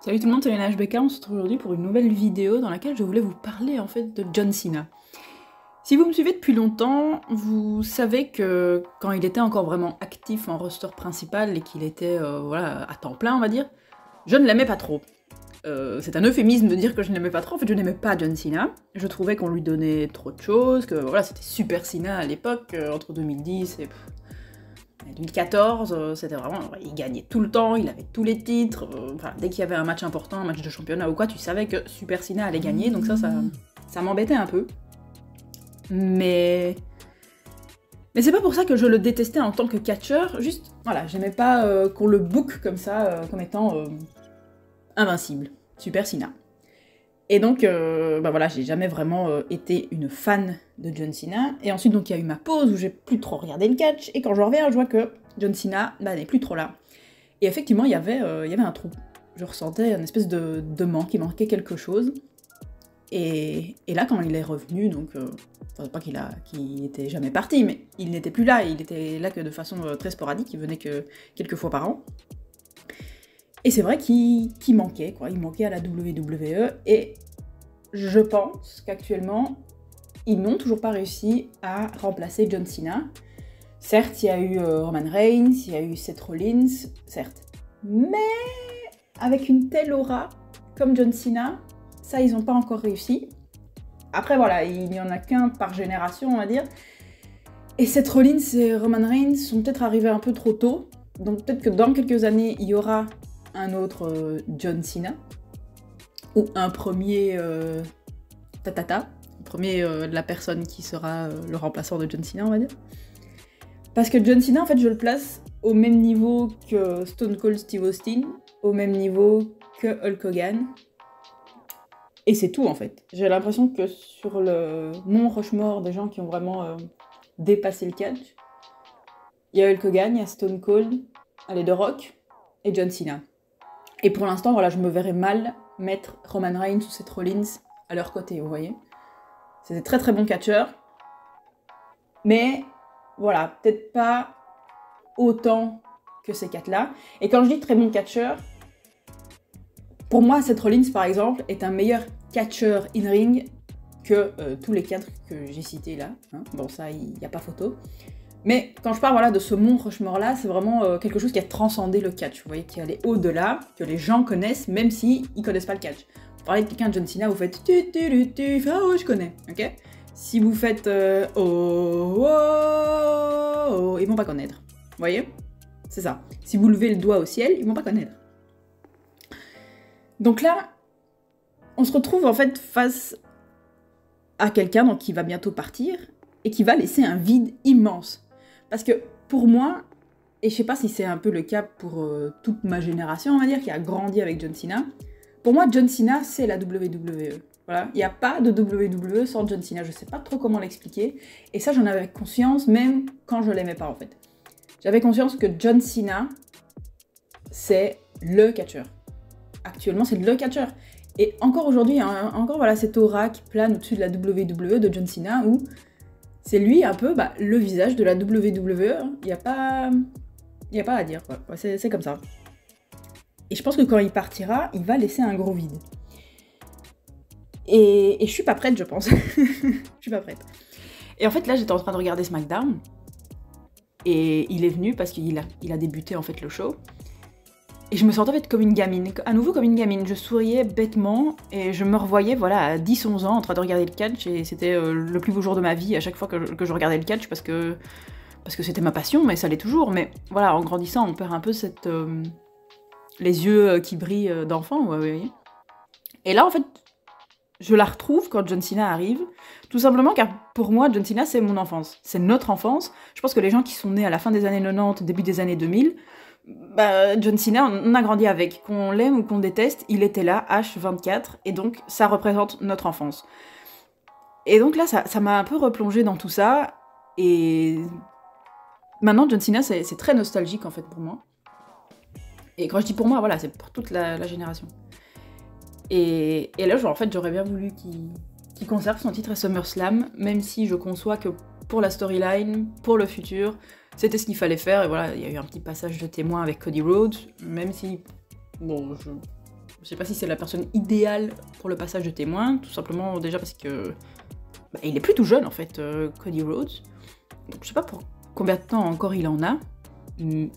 Salut tout le monde, c'est Lena HBK, on se retrouve aujourd'hui pour une nouvelle vidéo dans laquelle je voulais vous parler en fait de John Cena. Si vous me suivez depuis longtemps, vous savez que quand il était encore vraiment actif en roster principal et qu'il était voilà, à temps plein on va dire, je ne l'aimais pas trop. C'est un euphémisme de dire que je ne l'aimais pas trop, en fait je n'aimais pas John Cena. Je trouvais qu'on lui donnait trop de choses, que voilà c'était Super Cena à l'époque, entre 2010 et 2014, c'était vraiment, il gagnait tout le temps, il avait tous les titres, enfin, dès qu'il y avait un match important, un match de championnat ou quoi, tu savais que Super Cena allait gagner, donc ça m'embêtait un peu. Mais c'est pas pour ça que je le détestais en tant que catcheur, juste, voilà, j'aimais pas qu'on le book comme ça, comme étant invincible, Super Cena. Et donc, bah voilà, j'ai jamais vraiment été une fan de John Cena. Et ensuite, donc, il y a eu ma pause où j'ai plus trop regardé le catch. Et quand je reviens, je vois que John Cena n'est plus trop là. Et effectivement, il y avait un trou. Je ressentais une espèce de manque, il manquait quelque chose. Et là, quand il est revenu, donc, pas qu'il était jamais parti, mais il n'était plus là. Il était là que de façon très sporadique, il venait que quelques fois par an. Et c'est vrai qu'il manquait, quoi. Il manquait à la WWE, et je pense qu'actuellement, ils n'ont toujours pas réussi à remplacer John Cena. Certes, il y a eu Roman Reigns, il y a eu Seth Rollins, certes. Mais avec une telle aura comme John Cena, ça, ils n'ont pas encore réussi. Après, voilà, il n'y en a qu'un par génération, on va dire. Et Seth Rollins et Roman Reigns sont peut-être arrivés un peu trop tôt. Donc peut-être que dans quelques années, il y aura un autre John Cena, ou un premier la personne qui sera le remplaçant de John Cena, on va dire. Parce que John Cena, en fait, je le place au même niveau que Stone Cold Steve Austin, au même niveau que Hulk Hogan. Et c'est tout, en fait. J'ai l'impression que sur le Mont Rushmore des gens qui ont vraiment dépassé le catch, il y a Hulk Hogan, il y a Stone Cold, allez, The Rock, et John Cena. Et pour l'instant, voilà, je me verrais mal mettre Roman Reigns ou Seth Rollins à leur côté, vous voyez. C'est des très très bons catcheurs. Mais, voilà, peut-être pas autant que ces quatre-là. Et quand je dis très bons catcheurs, pour moi, Seth Rollins, par exemple, est un meilleur catcheur in-ring que tous les quatre que j'ai cités là. Hein. Bon, ça, il n'y a pas photo. Mais quand je parle voilà, de ce Mont Rushmore-là, c'est vraiment quelque chose qui a transcendé le catch, vous voyez, qui est allé au-delà, que les gens connaissent, même s'ils ne connaissent pas le catch. Vous parlez de quelqu'un de John Cena, vous faites oh, je connais, ok. Si vous faites oh, oh, oh, ils vont pas connaître, vous voyez. C'est ça. Si vous levez le doigt au ciel, ils vont pas connaître. Donc là, on se retrouve en fait face à quelqu'un qui va bientôt partir et qui va laisser un vide immense. Parce que pour moi, et je sais pas si c'est un peu le cas pour toute ma génération, on va dire, qui a grandi avec John Cena, pour moi, John Cena, c'est la WWE. Voilà, il n'y a pas de WWE sans John Cena, je sais pas trop comment l'expliquer, et ça j'en avais conscience même quand je l'aimais pas en fait. J'avais conscience que John Cena, c'est le catcheur. Actuellement, c'est le catcheur. Et encore aujourd'hui, il y a encore voilà, cette aura qui plane au-dessus de la WWE de John Cena, où c'est lui un peu le visage de la WWE. Il n'y a pas à dire, quoi. C'est comme ça. Et je pense que quand il partira, il va laisser un gros vide. Et je suis pas prête, je pense. Je suis pas prête. Et en fait, là, j'étais en train de regarder SmackDown. Et il est venu parce qu'il a débuté en fait le show. Et je me sentais en fait comme une gamine, à nouveau comme une gamine. Je souriais bêtement et je me revoyais voilà, à 10-11 ans en train de regarder le catch. Et c'était le plus beau jour de ma vie à chaque fois que je regardais le catch parce que c'était ma passion, mais ça l'est toujours. Mais voilà, en grandissant, on perd un peu les yeux qui brillent d'enfant. Ouais, vous voyez. Et là, en fait, je la retrouve quand John Cena arrive. Tout simplement car pour moi, John Cena, c'est mon enfance. C'est notre enfance. Je pense que les gens qui sont nés à la fin des années 90, début des années 2000... John Cena, on a grandi avec. Qu'on l'aime ou qu'on déteste, il était là, H24, et donc ça représente notre enfance. Et donc là, ça m'a un peu replongé dans tout ça, et maintenant, John Cena, c'est très nostalgique en fait pour moi. Et quand je dis pour moi, voilà, c'est pour toute la génération. Et là, en fait, j'aurais bien voulu qu'il conserve son titre à SummerSlam, même si je conçois que pour la storyline, pour le futur, c'était ce qu'il fallait faire, et voilà, il y a eu un petit passage de témoin avec Cody Rhodes, même si, bon, Je sais pas si c'est la personne idéale pour le passage de témoin, tout simplement déjà parce que il est plus tout jeune en fait, Cody Rhodes. Donc, je sais pas pour combien de temps encore il en a,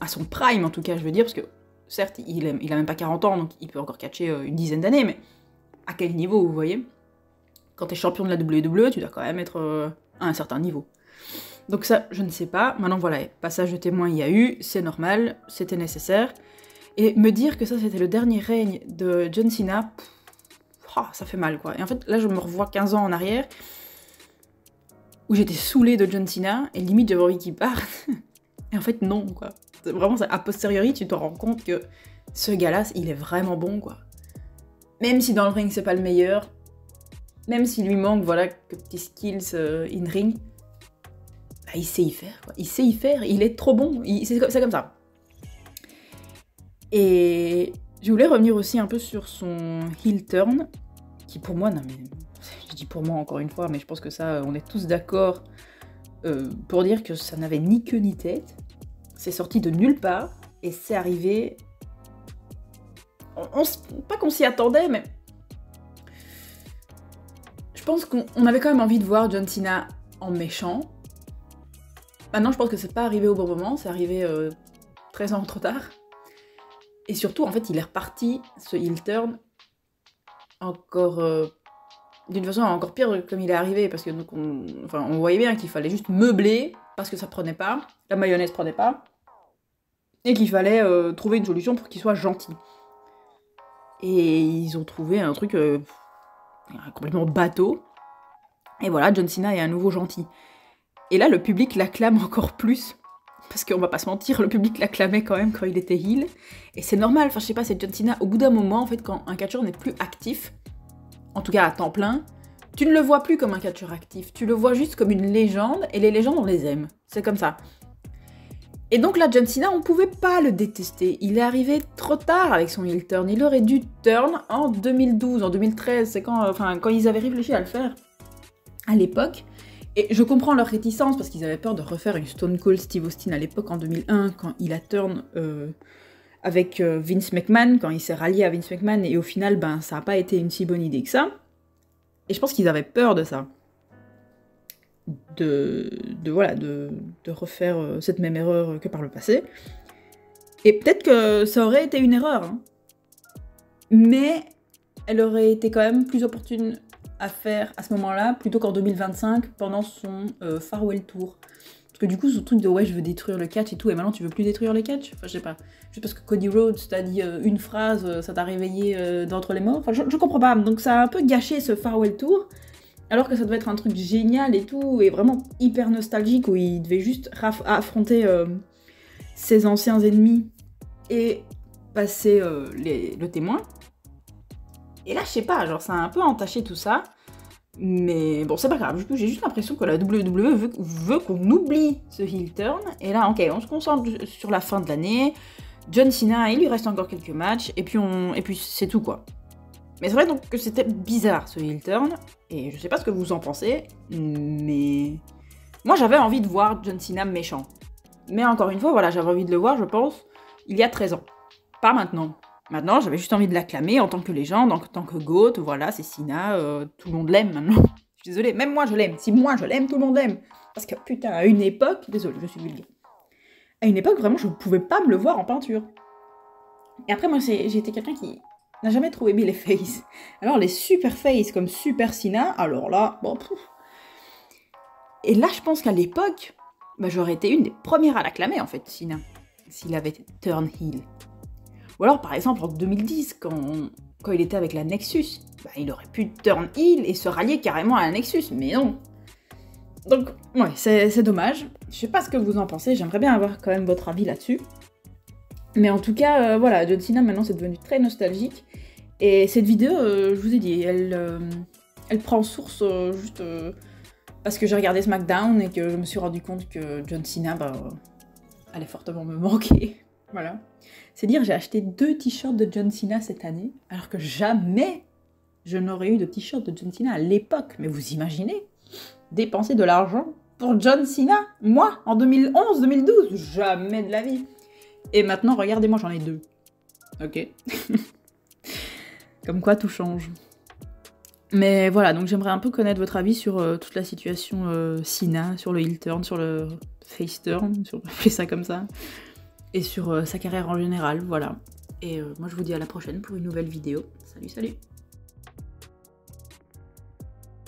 à son prime en tout cas je veux dire, parce que certes il a même pas 40 ans donc il peut encore catcher une dizaine d'années, mais à quel niveau vous voyez? Quand t'es champion de la WWE, tu dois quand même être à un certain niveau. Donc ça, je ne sais pas. Maintenant, voilà, passage de témoin il y a eu, c'est normal, c'était nécessaire. Et me dire que ça, c'était le dernier règne de John Cena, ça fait mal, quoi. Et en fait, là, je me revois 15 ans en arrière, où j'étais saoulée de John Cena, et limite, j'avais envie qu'il parte. Et en fait, non, quoi. Vraiment, a posteriori, tu te rends compte que ce gars-là, il est vraiment bon, quoi. Même si dans le ring, c'est pas le meilleur, même s'il lui manque, voilà, que petits skills in-ring, il sait y faire, quoi. Il sait y faire, il est trop bon, c'est comme ça. Et je voulais revenir aussi un peu sur son heel turn, qui pour moi, non mais, je dis pour moi encore une fois, mais je pense que ça, on est tous d'accord pour dire que ça n'avait ni queue ni tête. C'est sorti de nulle part, et c'est arrivé... pas qu'on s'y attendait, mais... Je pense qu'on avait quand même envie de voir John Cena en méchant. Maintenant, je pense que c'est pas arrivé au bon moment, c'est arrivé 13 ans trop tard. Et surtout, en fait, il est reparti, ce heel turn, encore... d'une façon encore pire comme il est arrivé, parce que donc on voyait bien qu'il fallait juste meubler, parce que ça prenait pas, la mayonnaise prenait pas, et qu'il fallait trouver une solution pour qu'il soit gentil. Et ils ont trouvé un truc complètement bateau, et voilà, John Cena est à nouveau gentil. Et là, le public l'acclame encore plus, parce qu'on va pas se mentir, le public l'acclamait quand même quand il était heel, et c'est normal, enfin je sais pas, c'est John Cena, au bout d'un moment, en fait, quand un catcheur n'est plus actif, en tout cas à temps plein, tu ne le vois plus comme un catcheur actif, tu le vois juste comme une légende, et les légendes, on les aime, c'est comme ça. Et donc là, John Cena, on pouvait pas le détester, il est arrivé trop tard avec son heel turn, il aurait dû turn en 2012, en 2013, c'est quand ils avaient réfléchi à le faire, à l'époque. Et je comprends leur réticence, parce qu'ils avaient peur de refaire une Stone Cold Steve Austin à l'époque, en 2001, quand il a turn avec Vince McMahon, quand il s'est rallié à Vince McMahon, et au final, ça n'a pas été une si bonne idée que ça. Et je pense qu'ils avaient peur de ça. De refaire cette même erreur que par le passé. Et peut-être que ça aurait été une erreur, hein. Mais elle aurait été quand même plus opportune à faire à ce moment-là, plutôt qu'en 2025, pendant son farewell tour. Parce que du coup, ce truc de ouais, je veux détruire le catch et tout, et maintenant tu veux plus détruire le catch? Enfin, je sais pas. Juste parce que Cody Rhodes t'a dit une phrase, ça t'a réveillé d'entre les morts? Enfin, je comprends pas. Donc ça a un peu gâché ce farewell tour, alors que ça devait être un truc génial et tout, et vraiment hyper nostalgique, où il devait juste affronter ses anciens ennemis et passer le témoin. Et là, je sais pas, genre, ça a un peu entaché tout ça. Mais bon, c'est pas grave. Du coup, j'ai juste l'impression que la WWE veut qu'on oublie ce heel turn. Et là, ok, on se concentre sur la fin de l'année. John Cena, il lui reste encore quelques matchs. Et puis c'est tout, quoi. Mais c'est vrai donc que c'était bizarre, ce heel turn. Et je sais pas ce que vous en pensez. Mais moi, j'avais envie de voir John Cena méchant. Mais encore une fois, voilà, j'avais envie de le voir, je pense, il y a 13 ans. Pas maintenant. Maintenant, j'avais juste envie de l'acclamer en tant que légende, en tant que GOAT, voilà, c'est Cena, tout le monde l'aime maintenant. Je suis désolée, même moi je l'aime. Si moi je l'aime, tout le monde l'aime. Parce que putain, à une époque, désolée, je suis vulgaire. À une époque, vraiment, je ne pouvais pas me le voir en peinture. Et après, moi, j'ai été quelqu'un qui n'a jamais trop aimé les faces. Alors, les super faces comme Super Cena, alors là, bon, pouf. Et là, je pense qu'à l'époque, j'aurais été une des premières à l'acclamer, en fait, Cena, s'il avait turn heel. Ou alors, par exemple, en 2010, quand il était avec la Nexus, il aurait pu turn heel et se rallier carrément à la Nexus, mais non. Donc, ouais, c'est dommage. Je sais pas ce que vous en pensez, j'aimerais bien avoir quand même votre avis là-dessus. Mais en tout cas, voilà, John Cena, maintenant, c'est devenu très nostalgique. Et cette vidéo, je vous ai dit, elle prend source juste parce que j'ai regardé SmackDown et que je me suis rendu compte que John Cena, allait fortement me manquer. Voilà. C'est dire, j'ai acheté 2 t-shirts de John Cena cette année, alors que jamais je n'aurais eu de t-shirt de John Cena à l'époque. Mais vous imaginez dépenser de l'argent pour John Cena? Moi, en 2011, 2012, jamais de la vie. Et maintenant, regardez-moi, j'en ai 2. Ok. Comme quoi tout change. Mais voilà, donc j'aimerais un peu connaître votre avis sur toute la situation Cena, sur le heel turn, sur le face turn, si on peut appeler ça comme ça, et sur sa carrière en général, voilà. Et moi je vous dis à la prochaine pour une nouvelle vidéo. Salut, salut!